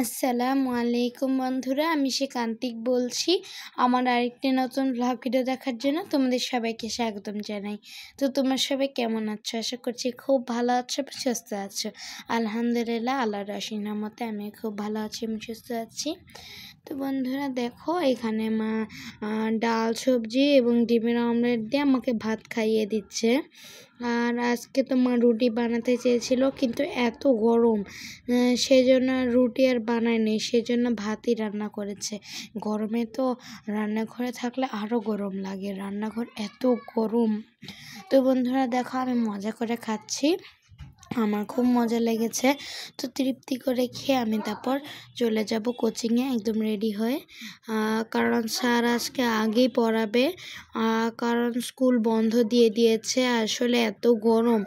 আসসালামু আলাইকুম বন্ধুরা, আমি কান্তিক বলছি। আমার আরেকটি নতুন ব্লগ ভিডিও দেখার জন্য তোমাদের সবাইকে স্বাগতম জানাই। তো তোমরা সবাই কেমন আছো? আশা করছি খুব ভালো আছো, সুস্থ আছো। আলহামদুলিল্লাহ, আল্লাহর অসীম রহমতে আমি খুব ভালো আছি এবং সুস্থ আছি। তো বন্ধুরা দেখো, এখানে মা ডাল সবজি এবং ডিমের অমলেট দিয়ে আমাকে ভাত খাইয়ে দিচ্ছে। আর আজকে তো মা রুটি বানাতে চেয়েছিল, কিন্তু এত গরম সেজন্য রুটি আর বানায়নি, সেজন্য ভাতই রান্না করেছে। গরমে তো রান্নাঘরে থাকলে আরও গরম লাগে, রান্নাঘর এত গরম। তো বন্ধুরা দেখো, আমি মজা করে খাচ্ছি, আমার খুব মজা লেগেছে। তো তৃপ্তি করে খেয়ে আমি তারপর চলে যাব কোচিংয়ে একদম রেডি হয়ে, কারণ স্যার আজকে আগেই পড়াবে, কারণ স্কুল বন্ধ দিয়ে দিয়েছে। আসলে এত গরম,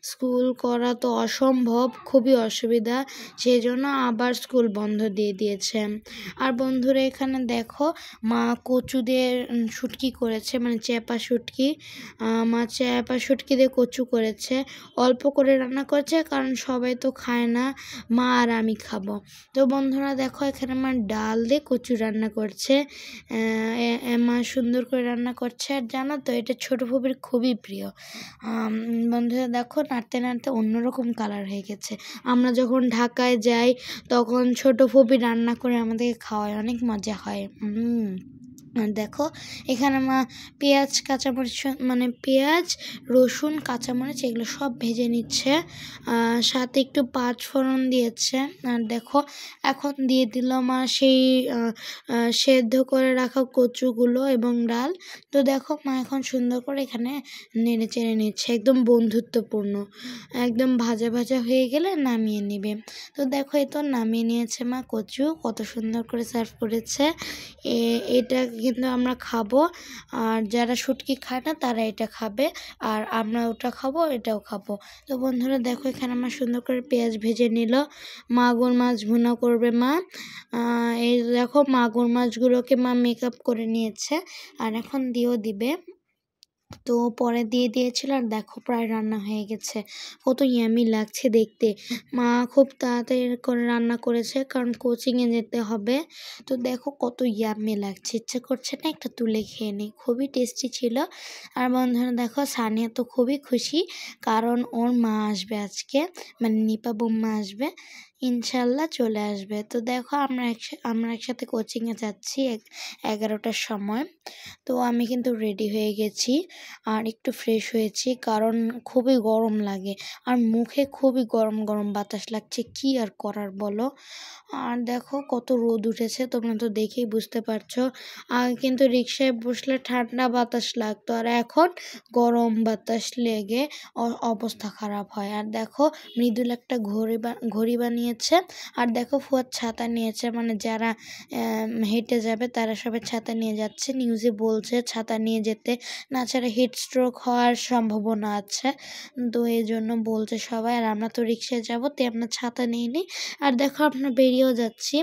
স্কুল করা তো অসম্ভব, খুবই অসুবিধা, সেই জন্য আবার স্কুল বন্ধ দিয়ে দিয়েছে। আর বন্ধুরা এখানে দেখো, মা কচু দিয়ে শুটকি করেছে, মানে চ্যাপা শুটকি। মা চ্যাপা শুটকি দিয়ে কচু করেছে, অল্প করে রান্না করেছে, কারণ সবাই তো খায় না, মা আর আমি খাবো। তো বন্ধুরা দেখো, এখানে মা ডাল দিয়ে কচু রান্না করছে, মা সুন্দর করে রান্না করছে। আর জানো তো, এটা ছোট ফুপির খুবই প্রিয়। বন্ধুরা দেখো, নাড়তে নাড়তে অন্যরকম কালার হয়ে গেছে। আমরা যখন ঢাকায় যাই তখন ছোট ফুপি রান্না করে আমাদেরকে খাওয়ায়, অনেক মজা হয়। আর দেখো, এখানে মা পেঁয়াজ কাঁচামরিচ, মানে পেঁয়াজ রসুন কাঁচামরিচ এগুলো সব ভেজে নিচ্ছে, সাথে একটু পাঁচ ফোড়ন দিয়েছে। আর দেখো, এখন দিয়ে দিল মা সেই সেদ্ধ করে রাখা কচুগুলো এবং ডাল। তো দেখো, মা এখন সুন্দর করে এখানে নেড়ে চেড়ে নিচ্ছে, একদম বন্ধুত্বপূর্ণ। একদম ভাজা ভাজা হয়ে গেলে নামিয়ে নেবে। তো দেখো, এই তো নামিয়ে নিয়েছে মা কচু, কত সুন্দর করে সার্ভ করেছে। এটা কিন্তু আমরা খাবো, আর যারা শুটকি খায় না তারা এটা খাবে, আর আমরা ওটা খাবো, এটাও খাবো। তো বন্ধুরা দেখো, এখানে আমার সুন্দর করে পেঁয়াজ ভেজে নিল, মাগুর মাছ ভুনা করবে মা। এই দেখো, মাগুর মাছগুলোকে মা মেকআপ করে নিয়েছে, আর এখন দিয়েও দিবে। তো পরে দিয়ে দিয়েছিল, আর দেখো প্রায় রান্না হয়ে গেছে। কত ইয়ামি লাগছে দেখতে। মা খুব তাড়াতাড়ি করে রান্না করেছে, কারণ কোচিংয়ে যেতে হবে। তো দেখো কত ইয়ামি লাগছে, ইচ্ছে করছে না একটা তুলে খেয়ে নিই, খুবই টেস্টি ছিল। আর বন্ধুরা দেখো, সানিয়া তো খুবই খুশি, কারণ ওর মা আসবে আজকে, মানে নিপা বোম্মা আসবে, ইনশাল্লাহ চলে আসবে। তো দেখো, আমরা একসাথে কোচিংয়ে যাচ্ছি 11টার সময়। তো আমি কিন্তু রেডি হয়ে গেছি, আর একটু ফ্রেশ হয়েছি, কারণ খুবই গরম লাগে, আর মুখে খুবই গরম গরম বাতাস লাগছে, কি আর করার বলো। আর দেখো কত রোদ উঠেছে, তোমরা তো দেখেই বুঝতে পারছো। আগে কিন্তু রিক্সায় বসলে ঠান্ডা বাতাস লাগতো, আর এখন গরম বাতাস লেগে অবস্থা খারাপ হয়। আর দেখো, মৃদুল একটা ঘড়ি বানিয়েছে, আর দেখো ফুয়াদ ছাতা নিয়েছে, মানে যারা হেঁটে যাবে তারা সবাই ছাতা নিয়ে যাচ্ছে। নিউজে বলছে ছাতা নিয়ে যেতে, না ছাড়া হিট স্ট্রোক হওয়ার সম্ভাবনা আছে, তো এই জন্য বলছে সবাই। আর আমরা তো রিক্সায় যাবো, তো আমরা ছাতা নিয়ে নিই। আর দেখো, আমরা বেরিয়েও যাচ্ছি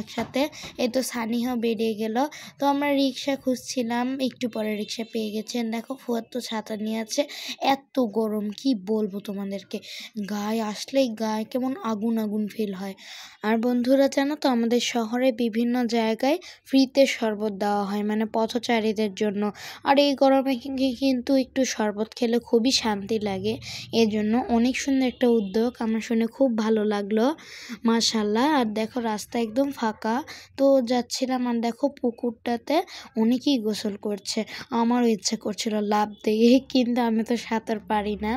একসাথে, এই তো সানিহাও বেরিয়ে গেল। তো আমরা রিক্সা খুঁজছিলাম, একটু পরে রিক্সা পেয়ে গেছেন। দেখো, ফুয়াদ তো ছাতা নিয়ে আছে, এত গরম কি বলবো তোমাদেরকে, গায়ে আসলেই গায়ে কেমন আগুন আগুন ফিল হয়। আর বন্ধুরা জানো তো, আমাদের শহরে বিভিন্ন জায়গায় ফ্রিতে শরবত দেওয়া হয়, মানে পথচারীদের জন্য। আর এই গরমে কিন্তু একটু শরবত খেলে খুবই শান্তি লাগে, এজন্য অনেক সুন্দর একটা উদ্যোগ, আমার শুনে খুব ভালো লাগলো, মাশাআল্লাহ। আর দেখো, রাস্তা একদম ফাঁকা, তো যাচ্ছিলাম, আর দেখো পুকুরটাতে অনেকেই গোসল করছে, আমারও ইচ্ছে করছিল লাফ দিয়ে, কিন্তু আমি তো সাঁতার পারি না।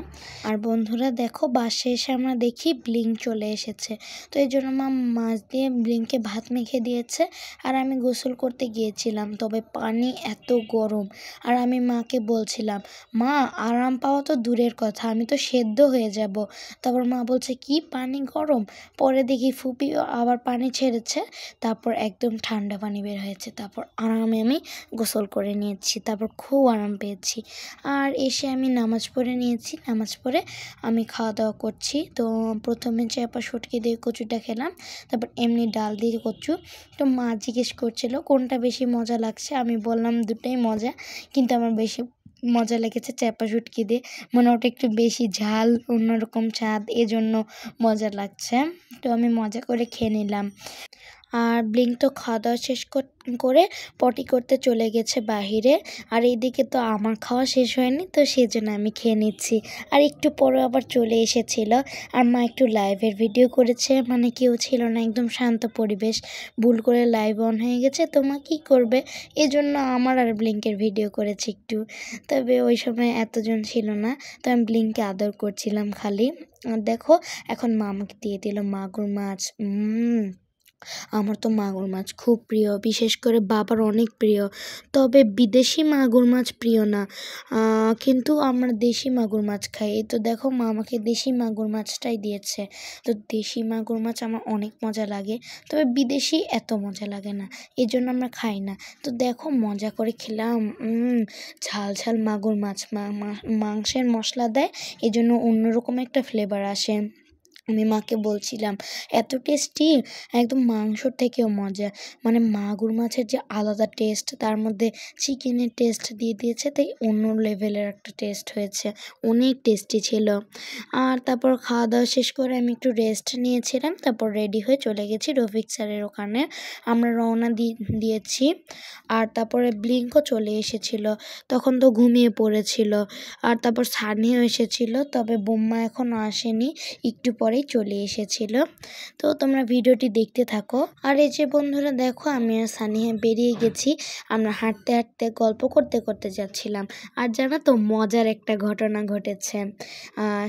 আর বন্ধুরা দেখো, বাসে এসে আমরা দেখি ব্লিং চলে এসেছে, তো এই জন্য মা মাছ দিয়ে ব্লিংকে ভাত মেখে দিয়েছে। আর আমি গোসল করতে গিয়েছিলাম, তবে পানি এত গরম, আর আমি মাকে বলছিলাম, মা আরাম পাওয়া তো দূরের কথা, আমি তো সেদ্ধ হয়ে যাব। তারপর মা বলছে, কি পানি গরম? পরে দেখি ফুপি আবার পানি ছেড়েছে, তারপর একদম ঠান্ডা পানি বের হয়েছে, তারপর আরামে আমি গোসল করে নিয়েছি, তারপর খুব আরাম পেয়েছি। আর এসে আমি নামাজ পড়ে নিয়েছি, নামাজ পড়ে আমি খাওয়া দাওয়া করছি। তো প্রথমে চ্যাপা শুটকি দিয়ে কচুটা খেলাম, তারপর এমনি ডাল দিয়ে কচু। তো মা জিজ্ঞেস করছিল কোনটা বেশি মজা লাগছে, আমি বললাম দুটোই মজা, কিন্তু আমার বেশি মজা লেগেছে চ্যাপা শুটকি দিয়ে, মানে ওটা একটু বেশি ঝাল, অন্যরকম স্বাদ, এজন্য মজা লাগছে। তো আমি মজা করে খেয়ে নিলাম। আর ব্লিঙ্ক তো খাওয়া দাওয়া শেষ করে পটি করতে চলে গেছে বাহিরে। আর এইদিকে তো আমার খাওয়া শেষ হয়নি, তো সেজন্য আমি খেয়ে নিচ্ছি। আর একটু পরে আবার চলে এসেছিল, আর মা একটু লাইভের ভিডিও করেছে, মানে কেউ ছিল না, একদম শান্ত পরিবেশ। ভুল করে লাইভ অন হয়ে গেছে, তো মা কী করবে, এজন্য আমার আর ব্লিঙ্কের ভিডিও করেছি একটু। তবে ওই সময় এতজন ছিল না, তো আমি ব্লিঙ্ককে আদর করছিলাম খালি। আর দেখো এখন মা আমাকে দিয়ে দিল মাগুর মাছ। আমার তো মাগুর মাছ খুব প্রিয়, বিশেষ করে বাবার অনেক প্রিয়। তবে বিদেশি মাগুর মাছ প্রিয় না, কিন্তু আমরা দেশি মাগুর মাছ খাই। এই তো দেখো মা আমাকে দেশি মাগুর মাছটাই দিয়েছে। তো দেশি মাগুর মাছ আমার অনেক মজা লাগে, তবে বিদেশি এত মজা লাগে না, এই জন্য আমরা খাই না। তো দেখো মজা করে খেলাম। ঝাল ঝাল মাগুর মাছ, মাংসের মশলা দেয়, এই জন্য অন্যরকম একটা ফ্লেভার আসে। আমি মাকে বলছিলাম এত টেস্টি, একদম মাংসর থেকেও মজা। মানে মাগুর মাছের যে আলাদা টেস্ট, তার মধ্যে চিকেনের টেস্ট দিয়ে দিয়েছে, তাই অন্য লেভেলের একটা টেস্ট হয়েছে, অনেক টেস্টি ছিল। আর তারপর খাওয়া দাওয়া শেষ করে আমি একটু রেস্ট নিয়েছিলাম, তারপর রেডি হয়ে চলে গেছি রফিক স্যারের ওখানে। আমরা রওনা দিয়েছি। আর তারপরে ব্লিঙ্কও চলে এসেছিল, তখন তো ঘুমিয়ে পড়েছিল। আর তারপর সানিও এসেছিল, তবে বোম্মা এখনও আসেনি, একটু পরেই চলে এসেছিল। তো তোমরা ভিডিওটি দেখতে থাকো। আর এই যে বন্ধুরা দেখো, আমি আর সানিয়া বেরিয়ে গেছি। আমরা হাঁটতে হাঁটতে গল্প করতে করতে যাচ্ছিলাম। আর জানো তো মজার একটা ঘটনা ঘটেছে।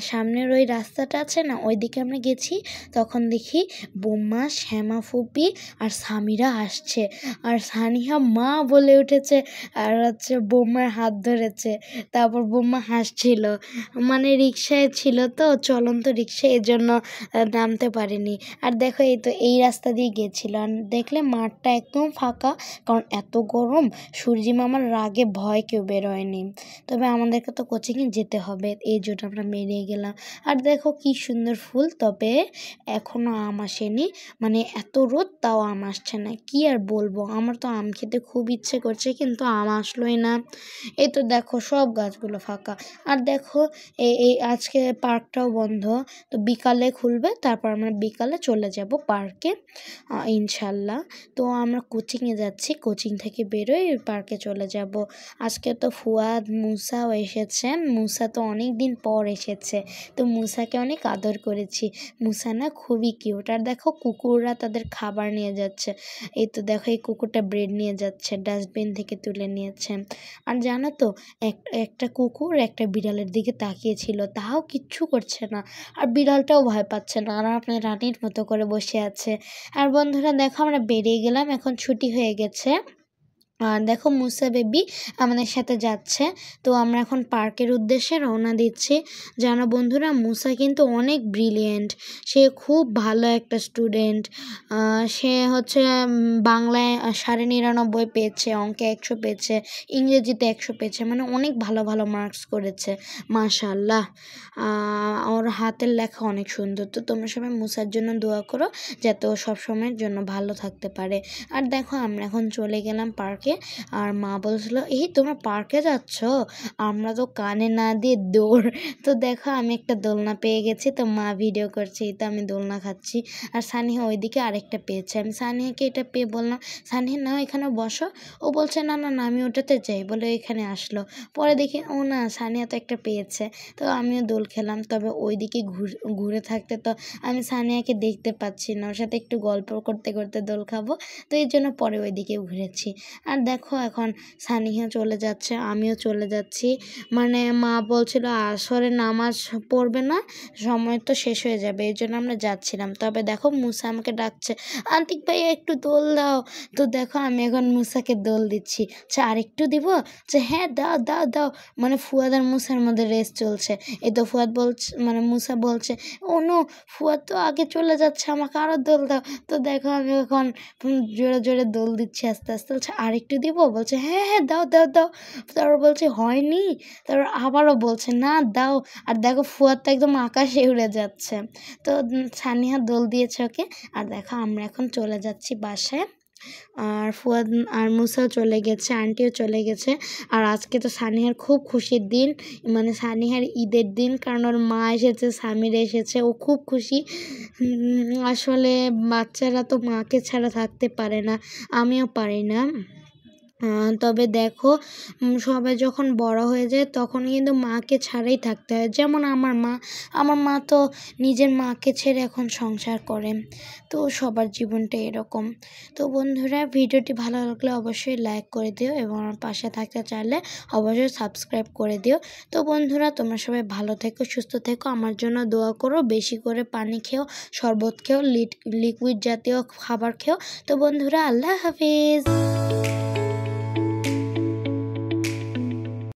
সামনের ওই রাস্তাটা আছে না, ওই দিকে আমরা গেছি, তখন দেখি বোম্মা, শ্যামা ফুপি আর সামিরা আসছে। আর সানিয়া মা বলে উঠেছে, আর হচ্ছে বোম্মার হাত ধরেছে। তারপর বোম্মা হাসছিল, মানে রিক্সায় ছিল তো, চলন্ত রিক্সা, এর জন্য নামতে পারিনি। আর দেখো এই তো এই রাস্তা দিয়ে গেছিলো, আর দেখলে মাঠটা একদম ফাঁকা, কারণ এত গরম, সূর্যি মামার রাগে ভয় কেউ বেরোয়নি। তবে আমাদেরকে তো কোচিংয়ে যেতে হবে, এই জন্য আমরা বেরিয়ে গেলাম। আর দেখো কি সুন্দর ফুল, তবে এখনও আম আসেনি, মানে এত রোদ তাও আম আসছে না, কি আর বলবো। আমার তো আম খেতে খুব ইচ্ছে করছে, কিন্তু আম আসলোই না। এই তো দেখো সব গাছগুলো ফাঁকা। আর দেখো এই আজকে পার্কটাও বন্ধ, তো বিকালে খুলবে, তারপর আমরা বিকালে চলে যাব পার্কে ইনশাল্লাহ। তো আমরা কোচিংয়ে যাচ্ছি, কোচিং থেকে বেরোই পার্কে চলে যাব। আজকে তো ফুয়াদ মুসাও এসেছে, মুসা তো অনেক দিন পর এসেছে, তো মুসাকে অনেক আদর করেছি। মুসা না খুবই কিউট। আর দেখো কুকুররা তাদের খাবার নিয়ে যাচ্ছে, এই তো দেখো এই কুকুরটা ব্রেড নিয়ে যাচ্ছে, ডাস্টবিন থেকে তুলে নিয়েছে। আর জানো তো একটা কুকুর একটা বিড়ালের দিকে তাকিয়েছিল, তাও কিচ্ছু করছে না, আর বিড়ালটাও ভয় পাচ্ছে না, আর আপনার রানীর মতো করে বসে আছে। আর বন্ধুরা দেখো আমরা বেরিয়ে গেলাম, এখন ছুটি হয়ে গেছে। আর দেখো মুসা বেবি আমাদের সাথে যাচ্ছে, তো আমরা এখন পার্কের উদ্দেশ্যে রওনা দিচ্ছি। জানো বন্ধুরা, মুসা কিন্তু অনেক ব্রিলিয়েন্ট, সে খুব ভালো একটা স্টুডেন্ট। সে হচ্ছে বাংলায় 99.5 পেয়েছে, অঙ্কে 100 পেয়েছে, ইংরেজিতে 100 পেয়েছে, মানে অনেক ভালো ভালো মার্কস করেছে, মাশাআল্লাহ। ওর হাতের লেখা অনেক সুন্দর। তো তোমরা সবাই মুসার জন্য দোয়া করো, যাতে ও সবসময়ের জন্য ভালো থাকতে পারে। আর দেখো আমরা এখন চলে গেলাম পার্কে। আর মা বলছিল, এই তোমরা পার্কে যাচ্ছ, আমরা তো কানে না দিয়ে দৌড়। তো দেখো আমি একটা দোলনা পেয়ে গেছি, তো মা ভিডিও করছে, তো আমি দোলনা খাচ্ছি। আর সানিয়া ওইদিকে আরেকটা পেয়েছে, আমি সানিয়াকে এটা পেয়ে বললাম, সানিয়া নাও এখানে বসো। ও বলছে না না না আমি ওটাতে যাই, বলে এখানে আসলো। পরে দেখি ও না, সানিয়া তো একটা পেয়েছে। তো আমিও দোল খেলাম, তবে ওইদিকে ঘুরে থাকতে তো আমি সানিয়াকে দেখতে পাচ্ছি না, ওর সাথে একটু গল্প করতে করতে দোল খাবো, তো এই জন্য পরে ওইদিকে ঘুরেছি। আর দেখো এখন সানিয়া চলে যাচ্ছে, আমিও চলে যাচ্ছি। মানে মা বলছিল আসরে নামাজ পড়বে না, সময় তো শেষ হয়ে যাবে, এই জন্য আমরা যাচ্ছিলাম। তবে দেখো মুসা আমাকে ডাকছে, আন্তিক ভাই একটু দোল দাও। তো দেখো আমি এখন মুসাকে দোল দিচ্ছি। আচ্ছা আর একটু দিব, যে হ্যাঁ দাও দাও দাও। মানে ফুয়াদ আর মুসার মধ্যে রেস চলছে। এই তো ফুয়াদ বলছে, মানে মুসা বলছে, ও নো ফুয়াদ তো আগে চলে যাচ্ছে, আমাকে আরও দোল দাও। তো দেখো আমি এখন জোরে জোরে দোল দিচ্ছি আস্তে আস্তে। বলছে আর একটু দিব, বলছে হ্যাঁ হ্যাঁ দাও দাও দাও। তারপর বলছে হয়নি, তারপর আবারও বলছে না দাও। আর দেখো ফুয়াদ তো একদম আকাশে উড়ে যাচ্ছে। তো সানিয়া দোল দিয়েছে ওকে। আর দেখো আমরা এখন চলে যাচ্ছি বাসায়। আর ফুয়াদ আর মুসাও চলে গেছে, আন্টিও চলে গেছে। আর আজকে তো সানিহার খুব খুশির দিন, মানে সানিহার ঈদের দিন, কারণ ওর মা এসেছে, সামির এসেছে, ও খুব খুশি। আসলে বাচ্চারা তো মাকে ছাড়া থাকতে পারে না, আমিও পারি না। তবে দেখো, সবাই যখন বড় হয়ে যায় তখন কিন্তু মাকে ছাড়াই থাকতে হয়। যেমন আমার মা তো নিজের মাকে ছেড়ে এখন সংসার করে। তো সবার জীবনটা এরকম। তো বন্ধুরা, ভিডিওটি ভালো লাগলে অবশ্যই লাইক করে দিও এবং আমার পাশে থাকতে চাইলে অবশ্যই সাবস্ক্রাইব করে দিও। তো বন্ধুরা, তোমরা সবাই ভালো থেকো, সুস্থ থেকো, আমার জন্য দোয়া করো, বেশি করে পানি খেও, শরবত খেও, লিকুইড জাতীয় খাবার খেও। তো বন্ধুরা, আল্লাহ হাফিজ।